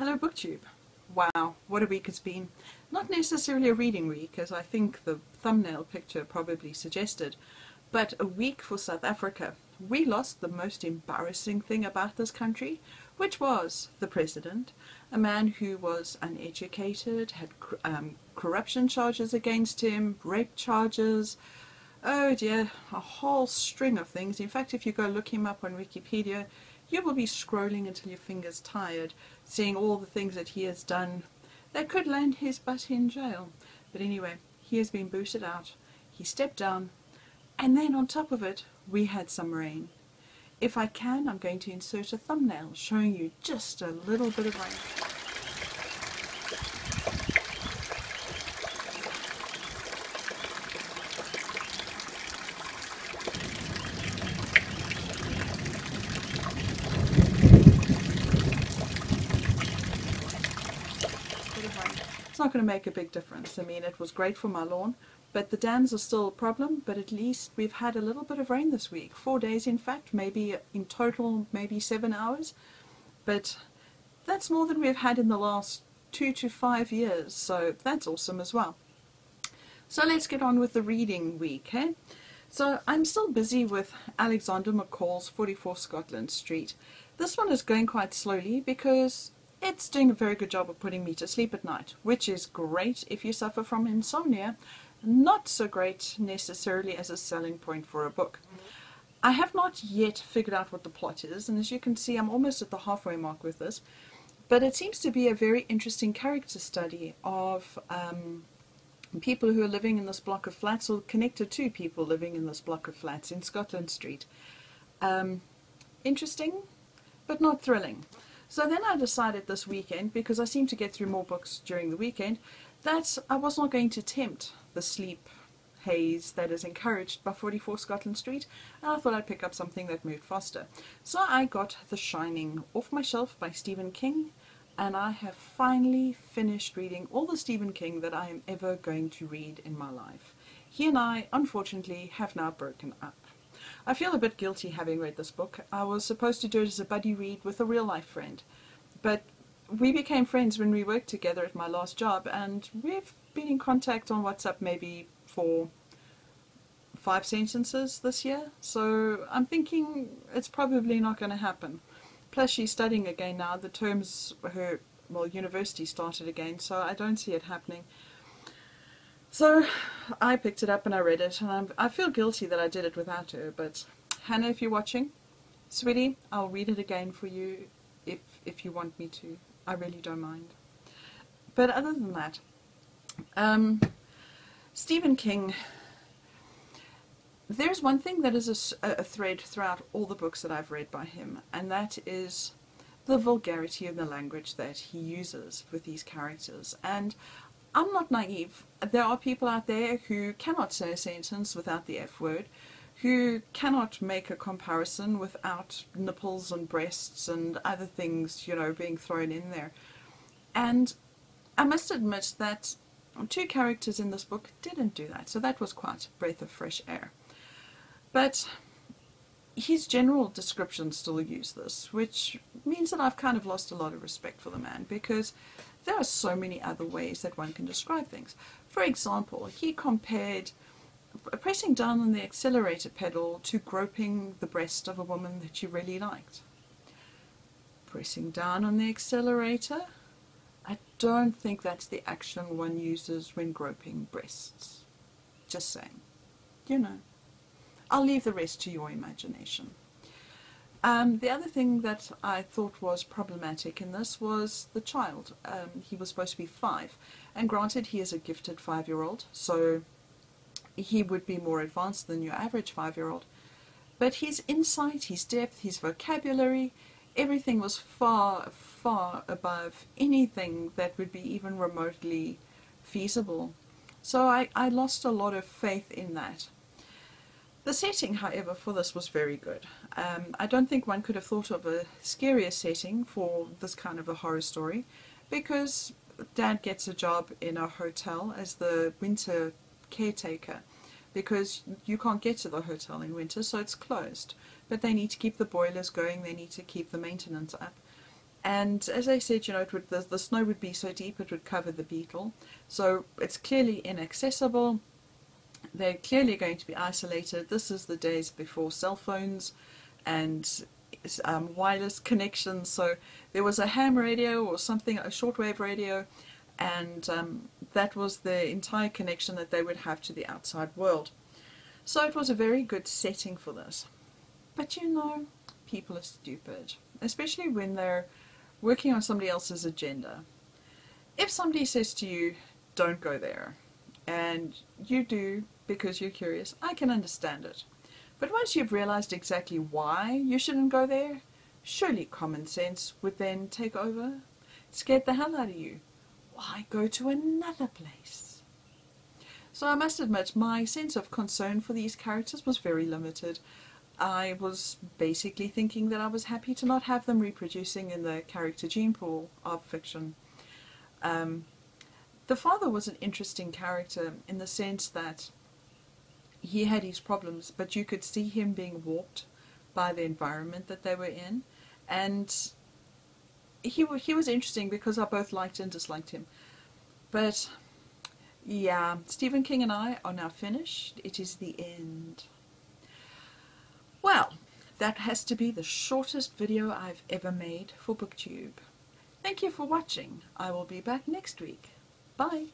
Hello BookTube. Wow, what a week it's been. Not necessarily a reading week, as I think the thumbnail picture probably suggested, but a week for South Africa. We lost the most embarrassing thing about this country, which was the president, a man who was uneducated, had corruption charges against him, rape charges, oh dear, a whole string of things. In fact, if you go look him up on Wikipedia, you will be scrolling until your fingers tired, seeing all the things that he has done that could land his butt in jail. But anyway, he has been booted out, he stepped down, and then on top of it, we had some rain. If I can, I'm going to insert a thumbnail showing you just a little bit of rain. It's not going to make a big difference. I mean, it was great for my lawn, but the dams are still a problem. But at least we've had a little bit of rain this week. 4 days, in fact, maybe in total, maybe 7 hours. But that's more than we've had in the last 2 to 5 years, so that's awesome as well. So let's get on with the reading week, eh? So I'm still busy with Alexander McCall's 44 Scotland Street. This one is going quite slowly because it's doing a very good job of putting me to sleep at night, which is great if you suffer from insomnia, not so great necessarily as a selling point for a book. I have not yet figured out what the plot is, and as you can see, I'm almost at the halfway mark with this, but it seems to be a very interesting character study of people who are living in this block of flats, or connected to people living in this block of flats in Scotland Street. Interesting, but not thrilling. So then I decided this weekend, because I seem to get through more books during the weekend, that I was not going to tempt the sleep haze that is encouraged by 44 Scotland Street, and I thought I'd pick up something that moved faster. So I got The Shining off my shelf by Stephen King, and I have finally finished reading all the Stephen King that I am ever going to read in my life. He and I, unfortunately, have now broken up. I feel a bit guilty having read this book. I was supposed to do it as a buddy read with a real-life friend, but we became friends when we worked together at my last job, and we've been in contact on WhatsApp maybe for 5 sentences this year, so I'm thinking it's probably not going to happen. Plus she's studying again now. The terms, university started again, so I don't see it happening. So I picked it up and I read it, and I feel guilty that I did it without her, but Hannah, if you're watching, sweetie, I'll read it again for you if you want me to. I really don't mind. But other than that, Stephen King, there's one thing that is a thread throughout all the books that I've read by him, and that is the vulgarity of the language that he uses with these characters. And I'm not naive. There are people out there who cannot say a sentence without the F word, who cannot make a comparison without nipples and breasts and other things, you know, being thrown in there. And I must admit that 2 characters in this book didn't do that, so that was quite a breath of fresh air. But his general descriptions still use this, which means that I've kind of lost a lot of respect for the man, because there are so many other ways that one can describe things. For example, he compared pressing down on the accelerator pedal to groping the breast of a woman that you really liked. Pressing down on the accelerator, I don't think that's the action one uses when groping breasts. Just saying. You know. I'll leave the rest to your imagination. The other thing that I thought was problematic in this was the child. He was supposed to be 5, and granted he is a gifted 5-year-old, so he would be more advanced than your average 5-year-old. But his insight, his depth, his vocabulary, everything was far, far above anything that would be even remotely feasible. So I lost a lot of faith in that. The setting, however, for this was very good. I don't think one could have thought of a scarier setting for this kind of a horror story, because Dad gets a job in a hotel as the winter caretaker, because you can't get to the hotel in winter, so it's closed. But they need to keep the boilers going, they need to keep the maintenance up. And as I said, you know, the snow would be so deep it would cover the beetle. So it's clearly inaccessible. They're clearly going to be isolated. This is the days before cell phones and wireless connections. So there was a ham radio or something, a shortwave radio, and that was the entire connection that they would have to the outside world. So it was a very good setting for this. But you know, people are stupid, especially when they're working on somebody else's agenda. If somebody says to you, don't go there, and you do because you're curious, I can understand it. But once you've realized exactly why you shouldn't go there, surely common sense would then take over. It scared the hell out of you. Why go to another place? So I must admit, my sense of concern for these characters was very limited. I was basically thinking that I was happy to not have them reproducing in the character gene pool of fiction. The father was an interesting character in the sense that he had his problems, but you could see him being warped by the environment that they were in, and he was interesting because I both liked and disliked him. But yeah, Stephen King and I are now finished. It is the end. Well, that has to be the shortest video I've ever made for BookTube. Thank you for watching. I will be back next week. Bye.